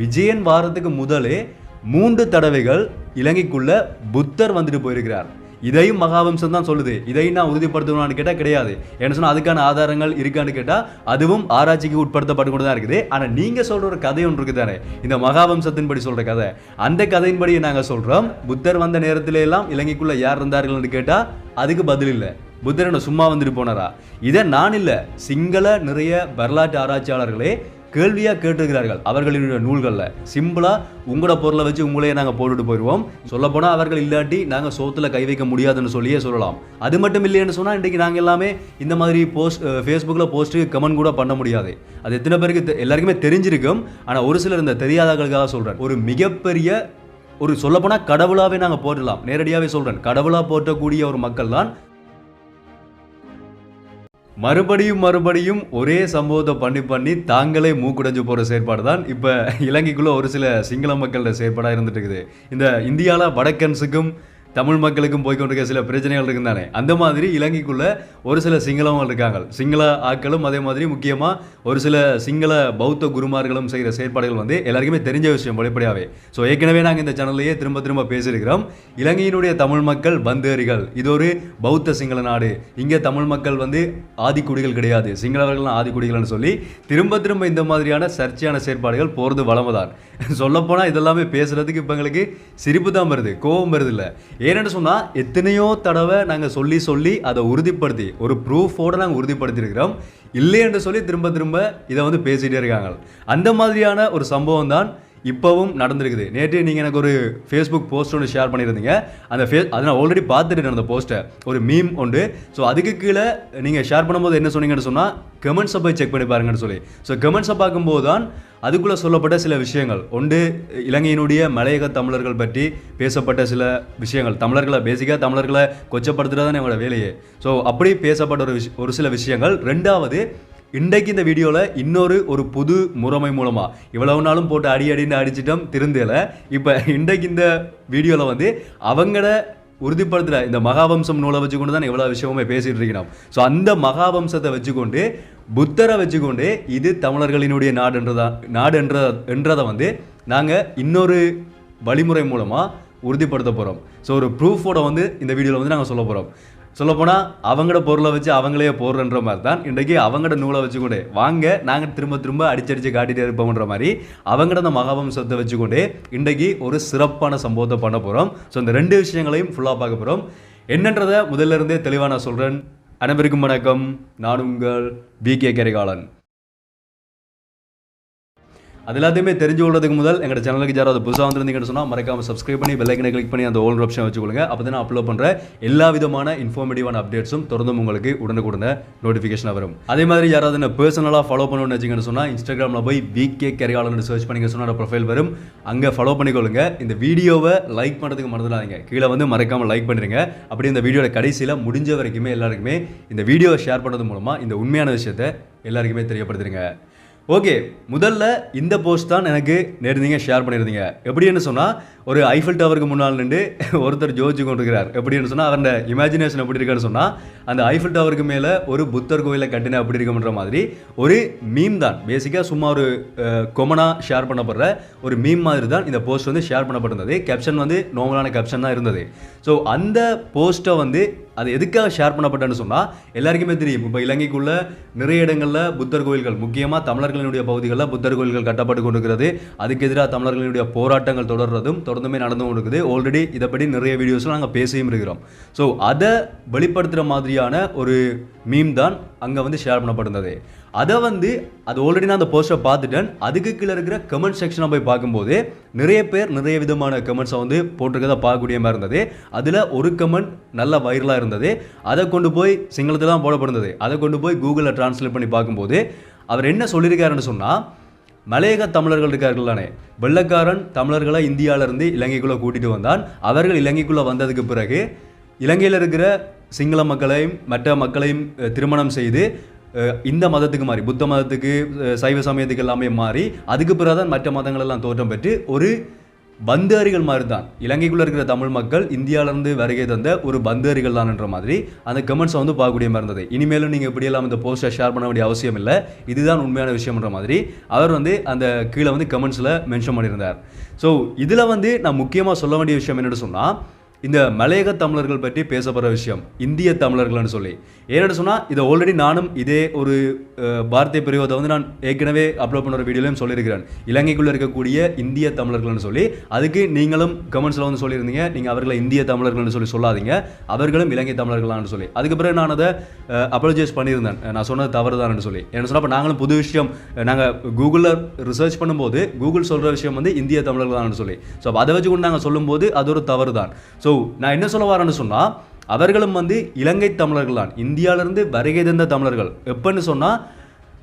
விஜயன் வாரத்துக்கு முதலே 3 தடவைகள் இலங்கைக்குள்ள புத்தர் வந்துட்டு போயிருக்கிறார். இதையும் மகாவம்சம் தான் சொல்லுது. இதையும் நான் உறுதிப்படுத்தணும்னு கேட்டால் கிடையாது. என்ன சொன்னால் அதுக்கான ஆதாரங்கள் இருக்கான்னு கேட்டால் அதுவும் ஆராய்ச்சிக்கு உட்படுத்தப்பட்டு கொண்டு தான் இருக்குது. ஆனால் நீங்கள் சொல்கிற ஒரு கதை ஒன்று இருக்குது தானே, இந்த மகாவம்சத்தின்படி சொல்கிற கதை, அந்த கதையின்படி நாங்கள் சொல்கிறோம். புத்தர் வந்த நேரத்தில எல்லாம் இலங்கைக்குள்ளே யார் இருந்தார்கள்னு கேட்டால் அதுக்கு பதில் இல்லை. புத்தர் என்ன சும்மா வந்துட்டு போனாரா? இதை நான் இல்லை, சிங்கள நிறைய வரலாற்று ஆராய்ச்சியாளர்களே கேள்வியாக கேட்டுக்கிறார்கள் அவர்களுடைய நூல்களில். சிம்பிளாக உங்களோட பொருளை வச்சு உங்களையே நாங்கள் போட்டுட்டு போயிடுவோம். சொல்லப்போனால் அவர்கள் இல்லாட்டி நாங்கள் சோத்தில் கை வைக்க முடியாதுன்னு சொல்லியே சொல்லலாம். அது மட்டும் இல்லைன்னு சொன்னால் இன்றைக்கி நாங்கள் எல்லாமே இந்த மாதிரி ஃபேஸ்புக்கில் போஸ்ட்டு கமெண்ட் கூட பண்ண முடியாது. அது எத்தனை பேருக்கு எல்லாருக்குமே தெரிஞ்சிருக்கும். ஆனால் ஒரு சிலர் இந்த தெரியாதவர்களுக்காக சொல்கிறேன். ஒரு மிகப்பெரிய ஒரு சொல்லப்போனால் கடவுளாகவே நாங்கள் போட்டுடலாம். நேரடியாகவே சொல்கிறேன், கடவுளாக போற்றக்கூடிய ஒரு மக்கள் தான் மறுபடியும் ஒரே சம்பவத்தை பண்ணி தாங்களே மூக்குடைஞ்சு போகிற செயற்பாடு தான் இப்போ இலங்கைக்குள்ளே ஒரு சில சிங்கள மக்களோட செயற்பாடாக இருந்துட்டு இருக்குது. இந்த இந்தியாவில் வடக்கன்ஸுக்கும் தமிழ் மக்களுக்கும் போய்கொண்டிருக்க சில பிரச்சனைகள் இருக்குதானே, அந்த மாதிரி இலங்கைக்குள்ள ஒரு சில சிங்களவங்க இருக்காங்க. சிங்கள ஆட்களும் அதே மாதிரி முக்கியமாக ஒரு சில சிங்கள பௌத்த குருமார்களும் செய்கிற செயற்பாடுகள் வந்து எல்லாருக்குமே தெரிஞ்ச விஷயம் வெளிப்படையாகவே. ஸோ ஏற்கனவே நாங்கள் இந்த சேனல்லையே திரும்ப பேசியிருக்கிறோம். இலங்கையினுடைய தமிழ் மக்கள் பந்தேரிகள், இது ஒரு பௌத்த சிங்கள நாடு, இங்கே தமிழ் மக்கள் வந்து ஆதிக்குடிகள் கிடையாது, சிங்களவர்கள் ஆதிக்குடிகள்னு சொல்லி திரும்ப இந்த மாதிரியான சர்ச்சையான செயற்பாடுகள் போகிறது வளமதான். சொல்லப்போனால் இதெல்லாமே பேசுகிறதுக்கு இப்போ எங்களுக்கு சிரிப்பு தான் வருது, கோபம் வருது இல்லை. ஏன்னு சொன்னால் எத்தனையோ தடவை நாங்கள் சொல்லி அதை உறுதிப்படுத்தி ஒரு ப்ரூஃபோடு நாங்கள் உறுதிப்படுத்தியிருக்கிறோம். இல்லை என்று சொல்லி திரும்ப இதை வந்து பேசிகிட்டே இருக்காங்க. அந்த மாதிரியான ஒரு சம்பவம் தான் இப்போவும் நடந்திருக்குது. நேற்று நீங்கள் எனக்கு ஒரு ஃபேஸ்புக் போஸ்ட் ஒன்று ஷேர் பண்ணியிருந்தீங்க. அதை நான் ஆல்ரெடி பார்த்துட்டு அந்த போஸ்ட்டை, ஒரு மீம் உண்டு. ஸோ அதுக்கு கீழே நீங்கள் ஷேர் பண்ணும்போது என்ன சொன்னீங்கன்னு சொன்னால் கமெண்ட்ஸை போய் செக் பண்ணி பாருங்கன்னு சொல்லி. ஸோ கமெண்ட்ஸை பார்க்கும்போது தான் அதுக்குள்ளே சொல்லப்பட்ட சில விஷயங்கள் ஒன்று, இலங்கையினுடைய மலையக தமிழர்கள் பற்றி பேசப்பட்ட சில விஷயங்கள், பேசிக்காக தமிழர்களை கொச்சப்படுத்துகிறதானே எங்களோட வேலையே. ஸோ அப்படி பேசப்பட்ட ஒரு சில விஷயங்கள். ரெண்டாவது, இன்றைக்கு இந்த வீடியோவில் இன்னொரு புது முறைமை மூலமாக இவ்வளவு நாளும் போட்டு அடின்னு அடிச்சிட்டோம் திருந்தல. இப்போ இன்றைக்கு இந்த வீடியோவில் வந்து அவங்கள உறுதிப்படுத்துகிற இந்த மகாவம்சம் நூலை வச்சுக்கொண்டு தான் இவ்வளோ விஷயமே பேசிகிட்டு இருக்கிறோம். ஸோ அந்த மகாவம்சத்தை வச்சுக்கொண்டு புத்தரை வச்சுக்கொண்டு இது தமிழர்களினுடைய நாடுன்றதை வந்து நாங்கள் இன்னொரு வழிமுறை மூலமாக உறுதிப்படுத்த போகிறோம். ஸோ ஒரு ப்ரூஃபோட வந்து இந்த வீடியோவில் வந்து நாங்கள் சொல்ல போகிறோம். சொல்லப்போனால் அவங்களோட பொருளை வச்சு அவங்களே போடுறன்ற மாதிரி தான் இன்றைக்கி அவங்களோட நூலை வச்சுக்கொண்டே வாங்க நாங்கள் திரும்ப அடிச்சடிச்சு காட்டிகிட்டே இருப்போம்ன்ற மாதிரி அவங்களோட அந்த மகாவம்சத்தை வச்சுக்கொண்டே இன்றைக்கி ஒரு சிறப்பான சம்பவத்தை பண்ண போகிறோம். ஸோ இந்த 2 விஷயங்களையும் ஃபுல்லாக பார்க்க போகிறோம். என்னன்றதை முதல்ல இருந்தே தெளிவாக நான் சொல்கிறேன். அனைவருக்கும் வணக்கம். நான் உங்கள் BK கரிகாலன். அது எல்லாத்தையுமே தெரிஞ்சு கொள்றதுக்கு முதல் எங்கள் சேனலுக்கு யாராவது புதுசாக வந்துருந்தீங்கன்னு சொன்னால் மறக்காமல் சப்ஸ்கிரைப் பண்ணி பெல் ஐக்கனை கிளிக் பண்ணி அந்த ஓல் ஆப்ஷன் வச்சுக்கொள்ளுங்க. அப்போ தான் அப்லோட் பண்ணுற எல்லா விதமான இன்ஃபார்மேட்டிவான அப்டேட்ஸும் தொடர்ந்து உங்களுக்கு உடனுக்குடனே நோட்டிஃபிகேஷன் வரும். அதே மாதிரி யாராவது என்ன பர்சனலாக ஃபாலோ பண்ணணும்னு வச்சிங்கன்னு சொன்னால் இன்ஸ்டாகிராமில் போய் BK கரிகாலன் சர்ச் பண்ணிங்க சொன்னால் ப்ரொஃபைல் வரும், அங்கே ஃபாலோ பண்ணிக்கொள்ளுங்க. இந்த வீடியோவை லைக் பண்ணுறதுக்கு மறந்துடாதீங்க, கீழே வந்து மறக்காமல் லைக் பண்ணிடுங்க. அப்படி இந்த வீடியோட கடைசியில் முடிஞ்ச வரைக்குமே எல்லாருக்குமே இந்த வீடியோவை ஷேர் பண்ணுறது மூலமாக இந்த உண்மையான விஷயத்தை எல்லாருக்குமே தெரியப்படுத்துறீங்க. ஓகே, முதல்ல இந்த போஸ்ட் தான் எனக்கு நேற்று நீங்கள் ஷேர் பண்ணியிருந்தீங்க. எப்படின்னு சொன்னால் ஒரு ஐஃபில் டவருக்கு முன்னால் நின்று ஒருத்தர் ஜோதிச்சு கொண்டிருக்கிறார். எப்படின்னு சொன்னால் அவரோட இமேஜினேஷன் எப்படி இருக்குன்னு சொன்னால் அந்த ஐஃபில் டவருக்கு மேலே ஒரு புத்தர் கோயிலை கட்டின அப்படி இருக்குன்ற மாதிரி ஒரு மீம் தான். பேசிக்காக சும்மா ஒரு கொமனாக ஷேர் பண்ணப்படுற ஒரு மீம் மாதிரி தான் இந்த போஸ்ட் வந்து ஷேர் பண்ணப்பட்டிருந்தது. கேப்ஷன் வந்து நார்மலான கேப்ஷன் தான் இருந்தது. ஸோ அந்த போஸ்ட்டை வந்து அது எதுக்காக ஷேர் பண்ணப்பட்டேன்னு சொன்னால் எல்லாருக்குமே தெரியும். இப்போ இலங்கைக்குள்ள நிறைய இடங்களில் புத்தர் கோயில்கள், முக்கியமாக தமிழர்களினுடைய பகுதிகளில் புத்தர் கோயில்கள் கட்டப்பட்டு கொண்டிருக்கிறது. அதுக்கு எதிராக தமிழர்களினுடைய போராட்டங்கள் தொடர்ந்துமே நடந்து கொண்டிருக்குது. ஆல்ரெடி இதை பற்றி நிறைய வீடியோஸ்லாம் நாங்கள் பேசியும் இருக்கிறோம். ஸோ அதை வெளிப்படுத்துகிற மாதிரியான ஒரு மீம் தான் அங்கே வந்து ஷேர் பண்ணப்பட்டிருந்தது. அதை வந்து அது ஆல்ரெடி நான் அந்த போஸ்ட்டை பார்த்துட்டேன். அதுக்கு கீழே இருக்கிற கமெண்ட் செக்ஷனை போய் பார்க்கும்போது நிறைய பேர் நிறைய விதமான கமெண்ட்ஸை வந்து போட்டிருக்கதை பார்க்கக்கூடிய மாதிரி இருந்தது. அதில் ஒரு கமெண்ட் நல்ல வைரலாக இருந்தது. அதை கொண்டு போய் சிங்களத்தில் தான் போடப்படுந்தது. அதை கொண்டு போய் கூகுளில் டிரான்ஸ்லேட் பண்ணி பார்க்கும்போது அவர் என்ன சொல்லியிருக்காருன்னு சொன்னால், மலையக தமிழர்கள் இருக்கார்களானே, வெள்ளக்காரன் தமிழர்களை இந்தியாவிலிருந்து இலங்கைக்குள்ளே கூட்டிகிட்டு வந்தான். அவர்கள் இலங்கைக்குள்ளே வந்ததுக்கு பிறகு இலங்கையில் இருக்கிற சிங்கள மக்களையும் மற்ற மக்களையும் திருமணம் செய்து இந்த மதத்துக்கு மாறி, புத்த மதத்துக்கு, சைவ சமயத்துக்கு எல்லாமே மாறி அதுக்கு பிறகு தான் மற்ற மதங்கள் எல்லாம் தோற்றம் பெற்று ஒரு பந்தேரிகள் மாதிரி தான் இலங்கைக்குள்ளே இருக்கிற தமிழ் மக்கள் இந்தியாவிலேருந்து வருகை தந்த ஒரு பந்தேரிகள் தான்ன்ற மாதிரி அந்த கமெண்ட்ஸை வந்து பார்க்கக்கூடிய மாதிரி இருந்தது. இனிமேலும் நீங்கள் இப்படியெல்லாம் இந்த போஸ்ட்டை ஷேர் பண்ண வேண்டிய அவசியம் இல்லை, இதுதான் உண்மையான விஷயம்ன்ற மாதிரி அவர் வந்து அந்த கீழே வந்து கமெண்ட்ஸில் மென்ஷன் பண்ணியிருந்தார். ஸோ இதில் வந்து நான் முக்கியமாக சொல்ல வேண்டிய விஷயம் என்னென்னு சொன்னால், இந்த மலையக தமிழர்கள் பற்றி பேசப்படுற விஷயம் இந்திய தமிழர்கள்னு சொல்லி ஏன்னு சொன்னால், இதை ஆல்ரெடி நானும் இதே ஒரு வார்த்தை பிரிவதை வந்து நான் ஏற்கனவே அப்லோட் பண்ண ஒரு வீடியோலையும் சொல்லியிருக்கிறேன். இலங்கைக்குள்ளே இருக்கக்கூடிய இந்திய தமிழர்கள்னு சொல்லி, அதுக்கு நீங்களும் கமெண்ட்ஸில் வந்து சொல்லியிருந்தீங்க, நீங்கள் அவர்களை இந்திய தமிழர்கள்னு சொல்லி சொல்லாதீங்க, அவர்களும் இலங்கை தமிழர்களான்னு சொல்லி. அதுக்கு பிறகு நான் அதை அப்ரோஜைஸ் பண்ணியிருந்தேன், நான் சொன்னது தவறு தான் சொல்லி. என்ன சொன்னால், இப்போ நாங்களும் புது விஷயம் நாங்கள் கூகுளில் ரிசர்ச் பண்ணும்போது கூகுள் சொல்கிற விஷயம் வந்து இந்திய தமிழர்கள் தான் சொல்லி. ஸோ அதை வச்சு கொண்டு நாங்கள் சொல்லும்போது அது ஒரு தவறு தான். ஸோ நான் என்ன சொல்ல வரேன்னு சொன்னால், அவர்களும் வந்து இலங்கை தமிழர்கள் தான், இந்தியாவிலிருந்து வருகை தந்த தமிழர்கள். எப்பன்னு சொன்னால்,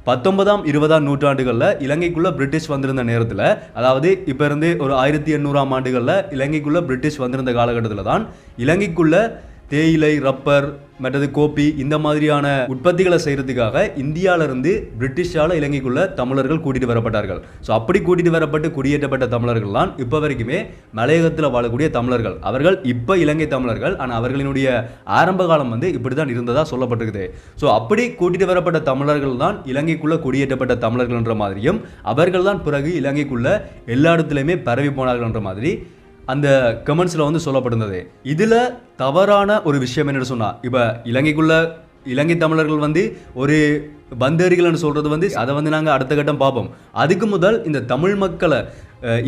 19ஆம் 20ஆம் நூற்றாண்டுகளில் இலங்கைக்குள்ளே பிரிட்டிஷ் வந்திருந்த நேரத்தில், அதாவது இப்போ இருந்து ஒரு 1800ஆம் ஆண்டுகளில் இலங்கைக்குள்ளே பிரிட்டிஷ் வந்திருந்த காலகட்டத்தில் தான் இலங்கைக்குள்ளே தேயிலை, ரப்பர், மற்றது கோப்பி இந்த மாதிரியான உற்பத்திகளை செய்கிறதுக்காக இந்தியாவிலிருந்து பிரிட்டிஷால் இலங்கைக்குள்ள தமிழர்கள் கூட்டிகிட்டு வரப்பட்டார்கள். ஸோ அப்படி கூட்டிகிட்டு வரப்பட்டு குடியேற்றப்பட்ட தமிழர்கள் தான் இப்போ வரைக்குமே மலையகத்தில் வாழக்கூடிய தமிழர்கள். அவர்கள் இப்போ இலங்கை தமிழர்கள், ஆனால் அவர்களினுடைய ஆரம்ப காலம் வந்து இப்படி தான் இருந்ததாக சொல்லப்பட்டிருக்குது. ஸோ அப்படி கூட்டிகிட்டு வரப்பட்ட தமிழர்கள் தான் இலங்கைக்குள்ளே குடியேற்றப்பட்ட தமிழர்கள்ன்ற மாதிரியும், அவர்கள் தான் பிறகு இலங்கைக்குள்ள எல்லா இடத்துலையுமே பரவி போனார்கள்ன்ற மாதிரி அந்த கமெண்ட்ஸில் வந்து சொல்லப்படுகிறது. இதில் தவறான ஒரு விஷயம் என்னென்னு சொன்னால், இப்போ இலங்கை தமிழர்கள் வந்து ஒரு பந்தேரிகள்னு சொல்கிறது வந்து அதை வந்து நாங்கள் அடுத்த கட்டம் பார்ப்போம். அதுக்கு முதல் இந்த தமிழ் மக்களை,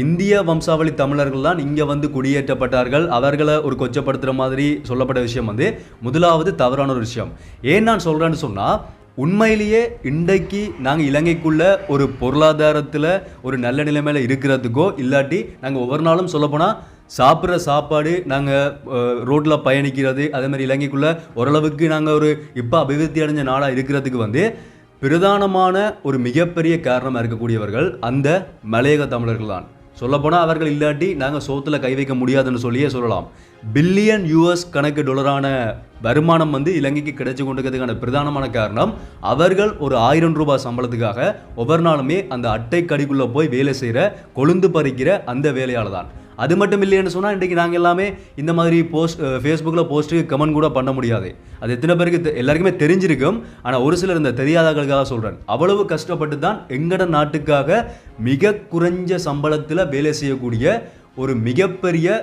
இந்திய வம்சாவளி தமிழர்கள் தான் இங்கே வந்து குடியேற்றப்பட்டார்கள், அவர்களை ஒரு கொச்சப்படுத்துகிற மாதிரி சொல்லப்பட்ட விஷயம் வந்து முதலாவது தவறான ஒரு விஷயம். ஏன் நான் சொல்கிறேன்னு சொன்னால், உண்மையிலேயே இன்றைக்கு நாங்கள் இலங்கைக்குள்ள ஒரு பொருளாதாரத்தில் ஒரு நல்ல நிலைமையில் இருக்கிறதுக்கோ, இல்லாட்டி நாங்கள் ஒவ்வொரு நாளும் சொல்லப்போனால் சாப்பிட்ற சாப்பாடு, நாங்கள் ரோட்டில் பயணிக்கிறது, அதே மாதிரி இலங்கைக்குள்ளே ஓரளவுக்கு நாங்கள் ஒரு இப்போ அபிவிருத்தி அடைஞ்ச நாடாக இருக்கிறதுக்கு வந்து பிரதானமான ஒரு மிகப்பெரிய காரணமாக இருக்கக்கூடியவர்கள் அந்த மலையக தமிழர்கள் தான். சொல்லப்போனால் அவர்கள் இல்லாட்டி நாங்கள் சோத்தில் கை வைக்க முடியாதுன்னு சொல்லியே சொல்லலாம். பில்லியன் US கணக்கு டாலரான வருமானம் வந்து இலங்கைக்கு கிடைச்சி கொண்டிருக்கிறதுக்கான பிரதானமான காரணம், அவர்கள் ஒரு 1000 ரூபாய் சம்பளத்துக்காக ஒவ்வொரு நாளுமே அந்த அட்டை கடிக்குள்ளே போய் வேலை செய்கிற, கொழுந்து பறிக்கிற அந்த வேலையால் தான். அது மட்டும் இல்லைன்னு சொன்னால், இன்றைக்கி நாங்கள் எல்லாமே இந்த மாதிரி ஃபேஸ்புக்கில் போஸ்ட்டு கமெண்ட் கூட பண்ண முடியாது. அது எத்தனை பேருக்கு எல்லாருக்குமே தெரிஞ்சிருக்கும், ஆனால் ஒரு சிலர் இந்த தெரியாதவர்களுக்காக சொல்கிறேன். அவ்வளவு கஷ்டப்பட்டு தான் எங்கட நாட்டுக்காக மிக குறைஞ்ச சம்பளத்தில் வேலை செய்யக்கூடிய ஒரு மிகப்பெரிய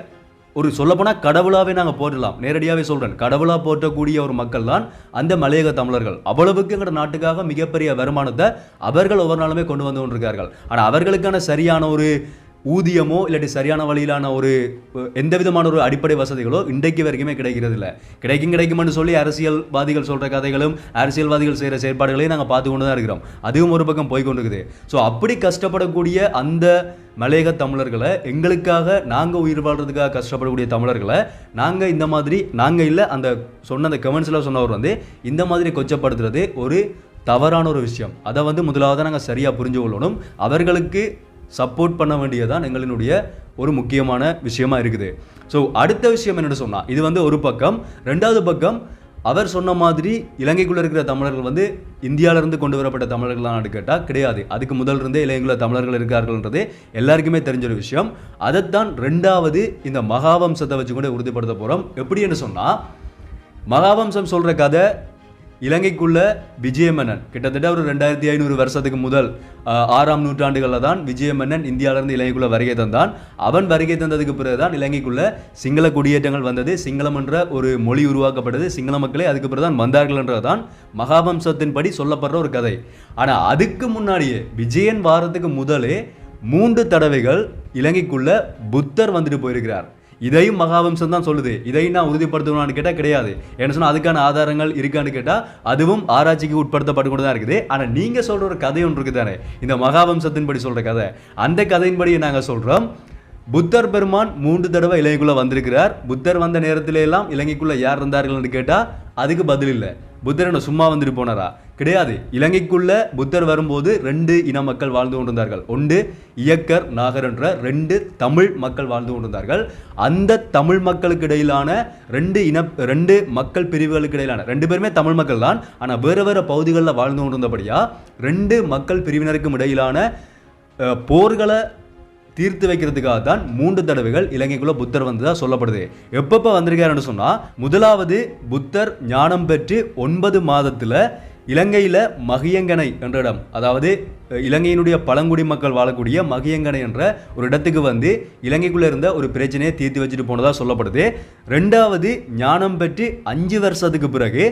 ஒரு சொல்லப்போனால் கடவுளாகவே நாங்கள் போடலாம், நேரடியாகவே சொல்கிறேன், கடவுளாக போற்றக்கூடிய ஒரு மக்கள் தான் அந்த மலையக தமிழர்கள். அவ்வளவுக்கு எங்கள் நாட்டுக்காக மிகப்பெரிய வருமானத்தை அவர்கள் ஒவ்வொரு நாளுமே கொண்டு வந்து கொண்டிருக்கார்கள். ஆனால் அவர்களுக்கான சரியான ஒரு ஊதியமோ இல்லாட்டி சரியான வழியிலான ஒரு எந்த விதமான ஒரு அடிப்படை வசதிகளோ இன்றைக்கு வரைக்குமே கிடைக்கிறது இல்லை. கிடைக்கும்னு சொல்லி அரசியல்வாதிகள் சொல்கிற கதைகளும் அரசியல்வாதிகள் செய்கிற செயற்பாடுகளையும் நாங்கள் பார்த்து கொண்டு தான் இருக்கிறோம். அதுவும் ஒரு பக்கம் போய்கொண்டிருக்குது. ஸோ அப்படி கஷ்டப்படக்கூடிய அந்த மலையக தமிழர்களை, எங்களுக்காக நாங்கள் உயிர் வாழ்றதுக்காக கஷ்டப்படக்கூடிய தமிழர்களை நாங்கள் இந்த மாதிரி, நாங்கள் இல்லை, அந்த சொன்ன அந்த கமெண்ட்ஸில் சொன்னவர் வந்து இந்த மாதிரி கொச்சப்படுத்துறது ஒரு தவறான ஒரு விஷயம். அதை வந்து முதலாவது நாங்கள் சரியாக புரிஞ்சு கொள்ளணும். அவர்களுக்கு சப்போர்ட் பண்ண வேண்டியதான் எங்களினுடைய ஒரு முக்கியமான விஷயமா இருக்குது. ஸோ அடுத்த விஷயம் என்னென்னு சொன்னால், இது வந்து ஒரு பக்கம். ரெண்டாவது பக்கம், அவர் சொன்ன மாதிரி இலங்கைக்குள்ளே இருக்கிற தமிழர்கள் வந்து இந்தியாவிலிருந்து கொண்டு வரப்பட்ட தமிழர்களான்னு கேட்டால் கிடையாது. அதுக்கு முதல் இருந்தே இலங்கைக்குள்ள தமிழர்கள் இருக்கார்கள்ன்றது எல்லாருக்குமே தெரிஞ்ச ஒரு விஷயம். அதைத்தான் ரெண்டாவது இந்த மகாவம்சத்தை வச்சு கூட உறுதிப்படுத்த போகிறோம். எப்படின்னு சொன்னால், மகாவம்சம் சொல்கிற கதை இலங்கைக்குள்ள விஜயமன்னன் கிட்டத்தட்ட ஒரு 2500 வருஷத்துக்கு முதல் 6ஆம் நூற்றாண்டுகளில் தான் விஜயமன்னன் இந்தியாவிலிருந்து இலங்கைக்குள்ள வருகை தந்தான். அவன் வருகை தந்ததுக்கு பிறகுதான் இலங்கைக்குள்ள சிங்கள குடியேற்றங்கள் வந்தது, சிங்களம் என்ற ஒரு மொழி உருவாக்கப்பட்டது, சிங்கள மக்களே அதுக்கு பிறகுதான் வந்தார்கள் என்றதான் மகாவம்சத்தின்படி சொல்லப்படுற ஒரு கதை. ஆனால் அதுக்கு முன்னாடியே விஜயன் வாரத்துக்கு முதலே 3 தடவைகள் இலங்கைக்குள்ள புத்தர் வந்துட்டு போயிருக்கிறார். இதையும் மகாவம்சம் தான் சொல்லுது. இதையும் நான் உறுதிப்படுத்தணும்னு கேட்டால் கிடையாது. என்ன சொன்னால், அதுக்கான ஆதாரங்கள் இருக்கான்னு கேட்டால் அதுவும் ஆராய்ச்சிக்கு உட்படுத்தப்பட்டு கொண்டு தான் இருக்குது. ஆனால் நீங்கள் சொல்கிற ஒரு கதை ஒன்று இருக்குது தானே, இந்த மகாவம்சத்தின்படி சொல்கிற கதை, அந்த கதையின்படி நாங்கள் சொல்கிறோம். புத்தர் பெருமான் 3 தடவை இலங்கைக்குள்ளே வந்திருக்கிறார். புத்தர் வந்த நேரத்தில எல்லாம் இலங்கைக்குள்ளே யார் இருந்தார்கள்னு கேட்டால் அதுக்கு பதில் இல்லை. புத்தர் என்ன சும்மா வந்துட்டு போனாரா? கிடையாது. இலங்கைக்குள்ள புத்தர் வரும்போது 2 இன மக்கள் வாழ்ந்து கொண்டிருந்தார்கள். ஒன்று இயக்கர், நாகர் என்ற 2 தமிழ் மக்கள் வாழ்ந்து கொண்டிருந்தார்கள். அந்த தமிழ் மக்களுக்கு இடையிலான 2 மக்கள் பிரிவுகளுக்கு இடையிலான 2 பேருமே தமிழ் மக்கள் தான், ஆனால் வேறு வேறு பகுதிகளில் வாழ்ந்து கொண்டிருந்தபடியா 2 மக்கள் பிரிவினருக்கும் இடையிலான போர்களை தீர்த்து வைக்கிறதுக்காக தான் 3 தடவைகள் இலங்கைக்குள்ள புத்தர் வந்ததா சொல்லப்படுது. எப்பப்ப வந்திருக்காருன்னு சொன்னா, முதலாவது புத்தர் ஞானம் பெற்று 9 மாதத்துல இலங்கையில் மகியங்கனை என்ற இடம், அதாவது இலங்கையினுடைய பழங்குடி மக்கள் வாழக்கூடிய மகியங்கனை என்ற ஒரு இடத்துக்கு வந்து இலங்கைக்குள்ளே இருந்த ஒரு பிரச்சனையை தீர்த்து வச்சுட்டு போனதாக சொல்லப்படுது. 2வது ஞானம் பெற்று 5 வருஷத்துக்கு பிறகு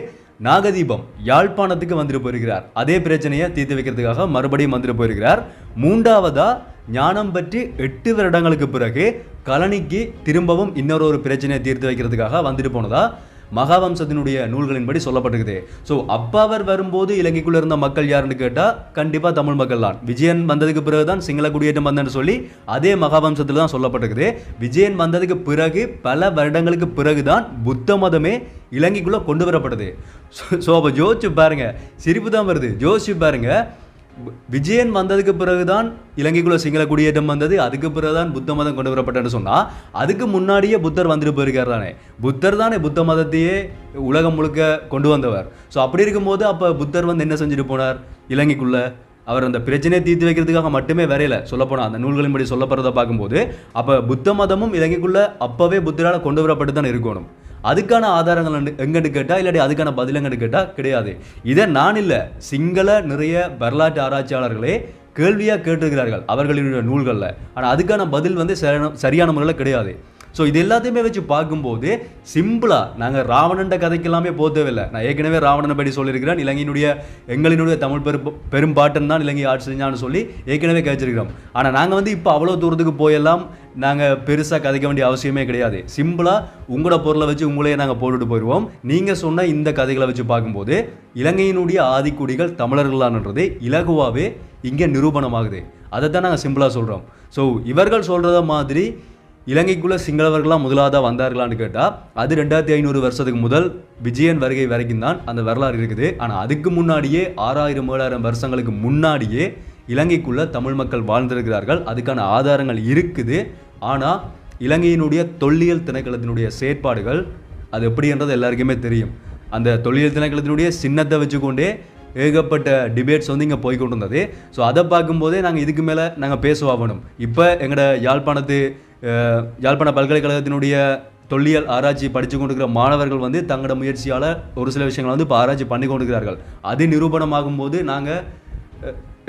நாகதீபம் யாழ்ப்பாணத்துக்கு வந்துட்டு போயிருக்கிறார். அதே பிரச்சனையை தீர்த்து வைக்கிறதுக்காக மறுபடியும் வந்துட்டு போயிருக்கிறார். 3வதா ஞானம் பற்றி 8 வருடங்களுக்கு பிறகு கலனிக்கு திரும்பவும் இன்னொரு பிரச்சனையை தீர்த்து வைக்கிறதுக்காக வந்துட்டு போனதா மகாவம்சத்தினுடைய நூல்களின்படி சொல்லப்பட்டிருக்குது. ஸோ அப்போ அவர் வரும்போது இலங்கைக்குள்ள இருந்த மக்கள் யாருன்னு கேட்டால் கண்டிப்பாக தமிழ் மக்கள் தான். விஜயன் வந்ததுக்கு பிறகுதான் சிங்கள குடியேற்றம் வந்தேன்னு சொல்லி அதே மகாவம்சத்தில் தான் சொல்லப்பட்டிருக்குது. விஜயன் வந்ததுக்கு பிறகு பல வருடங்களுக்கு பிறகுதான் புத்த மதமே இலங்கைக்குள்ள கொண்டு வரப்படுது. ஸோ அப்போ ஜோதிச்சு பாருங்க, சிரிப்பு தான் வருது. ஜோதிச்சு பாருங்க, விஜயன் வந்ததுக்கு பிறகுதான் இலங்கைக்குள்ள சிங்கள குடியேற்றம் வந்தது, அதுக்கு பிறகுதான் புத்த மதம் கொண்டு வரப்பட்டன்னு சொன்னா, அதுக்கு முன்னாடியே புத்தர் வந்துட்டு போயிருக்காரு தானே. புத்தர் தானே புத்த மதத்தையே உலகம் முழுக்க கொண்டு வந்தவர். ஸோ அப்படி இருக்கும்போது அப்போ புத்தர் வந்து என்ன செஞ்சுட்டு போனார் இலங்கைக்குள்ள? அவர் அந்த பிரச்சனையை தீர்த்து வைக்கிறதுக்காக மட்டுமே வரையில. சொல்லப்போனால் அந்த நூல்களின்படி சொல்லப்படுறதை பார்க்கும்போது அப்போ புத்த மதமும் இலங்கைக்குள்ள அப்பவே புத்தரால் கொண்டு வரப்பட்டு தான் இருக்கணும். அதுக்கான ஆதாரங்கள் எங்கன்னு கேட்டால், இல்லாட்டி அதுக்கான பதில் எங்கன்னு கேட்டால் கிடையாது. இதை நான் இல்லை, சிங்கள நிறைய வரலாற்று ஆராய்ச்சியாளர்களே கேள்வியாக கேட்டிருக்கிறார்கள் அவர்களுடைய நூல்களில். ஆனால் அதுக்கான பதில் வந்து சரியான முறையில் கிடையாது. ஸோ இது எல்லாத்தையுமே வச்சு பார்க்கும்போது சிம்பிளாக நாங்கள் ராவணன்ற கதைக்கெல்லாமே போதவில்லை. நான் ஏற்கனவே ராவணனை பற்றி சொல்லியிருக்கிறேன். எங்களினுடைய தமிழ் பெரும்பாட்டன் தான் இலங்கை ஆட்சி செஞ்சான்னு சொல்லி ஏற்கனவே கேச்சிருக்கிறோம். ஆனால் நாங்கள் வந்து இப்போ அவ்வளோ தூரத்துக்கு போயெல்லாம் நாங்கள் பெருசாக கதைக்க வேண்டிய அவசியமே கிடையாது. சிம்பிளாக உங்களோட பொருளை வச்சு உங்களையே நாங்கள் போட்டுட்டு போயிடுவோம். நீங்கள் சொன்ன இந்த கதைகளை வச்சு பார்க்கும்போது இலங்கையினுடைய ஆதிக்குடிகள் தமிழர்களான்றது இலகுவாகவே இங்கே நிரூபணமாகுது. அதை தான் நாங்கள் சிம்பிளாக சொல்கிறோம். ஸோ இவர்கள் சொல்கிறத மாதிரி இலங்கைக்குள்ள சிங்களவர்களாக முதலாவதாக வந்தார்களான்னு கேட்டால் அது 2500 வருஷத்துக்கு முதல் விஜயன் வருகை வரைக்கும் தான் அந்த வரலாறு இருக்குது. ஆனால் அதுக்கு முன்னாடியே 6000-7000 வருஷங்களுக்கு முன்னாடியே இலங்கைக்குள்ள தமிழ் மக்கள் வாழ்ந்திருக்கிறார்கள். அதுக்கான ஆதாரங்கள் இருக்குது. ஆனால் இலங்கையினுடைய தொல்லியல் திணைக்களத்தினுடைய செயற்பாடுகள் அது எப்படின்றது எல்லாருக்குமே தெரியும். அந்த தொல்லியல் திணைக்களத்தினுடைய சின்னத்தை வச்சுக்கொண்டே ஏகப்பட்ட டிபேட்ஸ் வந்து இங்கே போய்கொண்டு இருந்தது. ஸோ அதை பார்க்கும்போதே நாங்கள் இதுக்கு மேலே நாங்கள் பேசுவாகணும். இப்போ எங்களோட யாழ்ப்பாண பல்கலைக்கழகத்தினுடைய தொல்லியல் ஆராய்ச்சி படித்து கொண்டிருக்கிற மாணவர்கள் வந்து தங்களோட முயற்சியால் ஒரு சில விஷயங்களை வந்து இப்போ ஆராய்ச்சி பண்ணி கொண்டிருக்கிறார்கள். அது நிரூபணமாகும் போது நாங்கள்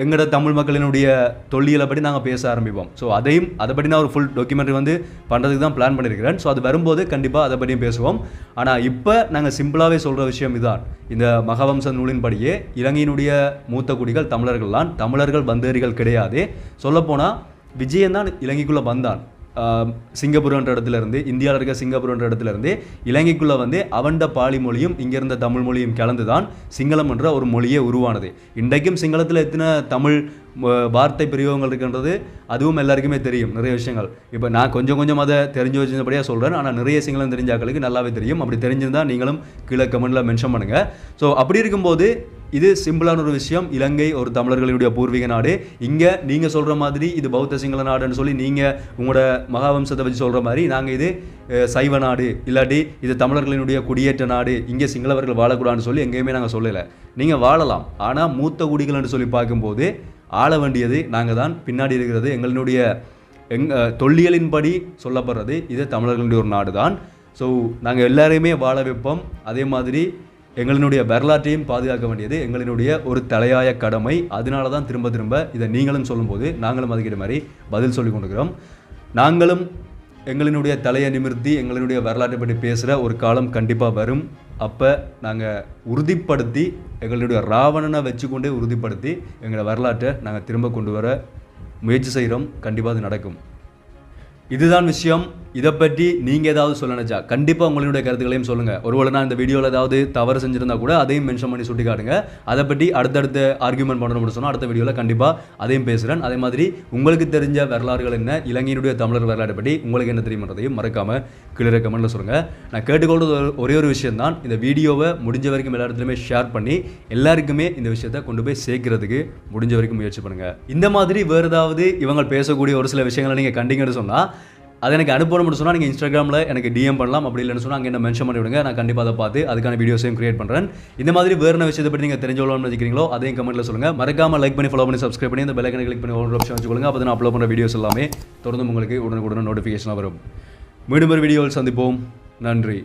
எங்களோட தமிழ் மக்களினுடைய தொல்லியலை பற்றி நாங்கள் பேச ஆரம்பிப்போம். ஸோ அதை பற்றி நான் ஒரு ஃபுல் டாக்குமெண்ட்ரி வந்து பண்ணுறதுக்கு தான் பிளான் பண்ணியிருக்கிறேன். ஸோ அது வரும்போது கண்டிப்பாக அதை பற்றியும் பேசுவோம். ஆனால் இப்போ நாங்கள் சிம்பிளாகவே சொல்கிற விஷயம் இதுதான். இந்த மகாவம்ச நூலின்படியே இலங்கையினுடைய மூத்த குடிகள் தமிழர்கள் தான். தமிழர்கள் பந்தேரிகள் கிடையாது. சொல்லப்போனால் விஜயன் தான் இலங்கைக்குள்ளே வந்தான். சிங்கப்பூர் என்ற இடத்துல இருந்து, இந்தியாவில் இருக்க சிங்கப்பூர் என்ற இடத்துல இருந்து இலங்கைக்குள்ளே வந்து அவண்ட பாலி மொழியும் இங்கே இருந்த தமிழ் மொழியும் கலந்து தான் சிங்களம் என்ற ஒரு மொழியே உருவானது. இன்றைக்கும் சிங்களத்தில் எத்தனை தமிழ் வார்த்தை பிரயோகங்கள் இருக்குன்றது அதுவும் எல்லாருக்குமே தெரியும். நிறைய விஷயங்கள் இப்போ நான் கொஞ்சம் அதை தெரிஞ்சு வச்சிருந்தபடியாக சொல்கிறேன். ஆனால் நிறைய சிங்களம் தெரிஞ்சாக்களுக்கு நல்லாவே தெரியும். அப்படி தெரிஞ்சிருந்தால் நீங்களும் கீழே கமெண்டில் மென்ஷன் பண்ணுங்கள். ஸோ அப்படி இருக்கும்போது இது சிம்பிளான ஒரு விஷயம். இலங்கை ஒரு தமிழர்களுடைய பூர்வீக நாடு. இங்கே நீங்கள் சொல்கிற மாதிரி இது பௌத்த சிங்கள நாடுன்னு சொல்லி நீங்கள் உங்களோட மகாவம்சத்தை வச்சு சொல்கிற மாதிரி நாங்கள் இது சைவ நாடு, இல்லாட்டி இது தமிழர்களினுடைய குடியேற்ற நாடு, இங்கே சிங்களவர்கள் வாழக்கூடாதுன்னு சொல்லி எங்கேயுமே நாங்கள் சொல்லலை. நீங்கள் வாழலாம். ஆனால் மூத்த குடிகள்னு சொல்லி பார்க்கும்போது ஆள வேண்டியது நாங்கள் தான். பின்னாடி இருக்கிறது எங்களினுடைய தொல்லியலின்படி சொல்லப்படுறது இது தமிழர்களுடைய ஒரு நாடு தான். ஸோ நாங்கள் எல்லாரையுமே வாழ வைப்போம். அதே மாதிரி எங்களினுடைய வரலாற்றையும் பாதுகாக்க வேண்டியது எங்களினுடைய ஒரு தலையாய கடமை. அதனால தான் திரும்ப இதை நீங்களும் சொல்லும்போது நாங்களும் அதுக்கிட்ட மாதிரி பதில் சொல்லி கொண்டிருக்கிறோம். நாங்களும் எங்களினுடைய தலையை நிமிர்த்தி எங்களினுடைய வரலாற்றை பற்றி பேசுகிற ஒரு காலம் கண்டிப்பாக வரும். அப்போ நாங்கள் உறுதிப்படுத்தி எங்களுடைய ராவணனை வச்சுக்கொண்டே உறுதிப்படுத்தி எங்களோட வரலாற்றை நாங்கள் திரும்ப கொண்டு வர முயற்சி செய்கிறோம். கண்டிப்பாக அது நடக்கும். இதுதான் விஷயம். இதை பற்றி நீங்கள் ஏதாவது சொல்ல நினச்சா கண்டிப்பாக உங்களுடைய கருத்துக்களையும் சொல்லுங்கள். ஒருவேளை நான் இந்த வீடியோவில் ஏதாவது தவறு செஞ்சுருந்தா கூட அதையும் மென்ஷன் பண்ணி சுட்டி காட்டுங்க. அதை பற்றி அடுத்தடுத்த ஆர்கியூமெண்ட் பண்ணணும்னு சொன்னால் அடுத்த வீடியோவில் கண்டிப்பாக அதையும் பேசுகிறேன். அதே மாதிரி உங்களுக்கு தெரிஞ்ச வரலாறுகள் என்ன, இலங்கையினுடைய தமிழர் வரலாறு பற்றி உங்களுக்கு என்ன தெரியுமன்றதையும் மறக்காமல் கீழே கமெண்ட்டில் சொல்லுங்கள். நான் கேட்டுக்கொள்வது ஒரே ஒரு விஷயம் தான், இந்த வீடியோவை முடிஞ்ச வரைக்கும் எல்லா இடத்துலையுமே ஷேர் பண்ணி எல்லாருக்குமே இந்த விஷயத்தை கொண்டு போய் சேர்க்கறதுக்கு முடிஞ்ச வரைக்கும் முயற்சி பண்ணுங்கள். இந்த மாதிரி வேறு ஏதாவது இவங்க பேசக்கூடிய ஒரு சில விஷயங்களை நீங்கள் கண்டிங்கன்னு சொன்னால் அதை எனக்கு அனுப்பணும்னு சொன்னால் நீங்கள் இன்ஸ்டாகிராமில் எனக்கு டிஎம் பண்ணலாம். அப்படி இல்லைன்னு சொன்னால் அங்கே என்ன மென்ஷன் பண்ணி விடுங்க. நான் கண்டிப்பாக அதை பார்த்து அதுக்கான வீடியோஸையும் கிரியேட் பண்ணுறேன். இந்த மாதிரி வேறு என்ன விஷயத்தை பற்றி நீங்கள் தெரிஞ்சுக்கலாம்னு நினைக்கிறீங்களோ அதையும் கமெண்ட்டில் சொல்லுங்கள். மறக்காமல் லைக் பண்ணி ஃபாலோ பண்ணி சப்ஸ்கிரைப் பண்ணி இந்த பெல் ஐகானை கிளிக் பண்ணி ஒரு ஆப்ஷன் வச்சுக்கொள்ளுங்க. அப்போ நான் அப்லோட் பண்ணுற வீடியோஸ் எல்லாமே தொடர்ந்து உங்களுக்கு உடனுக்குடன் நோட்டிஃபிகேஷனாக வரும். மீண்டும் ஒரு வீடியோவில் சந்திப்போம். நன்றி.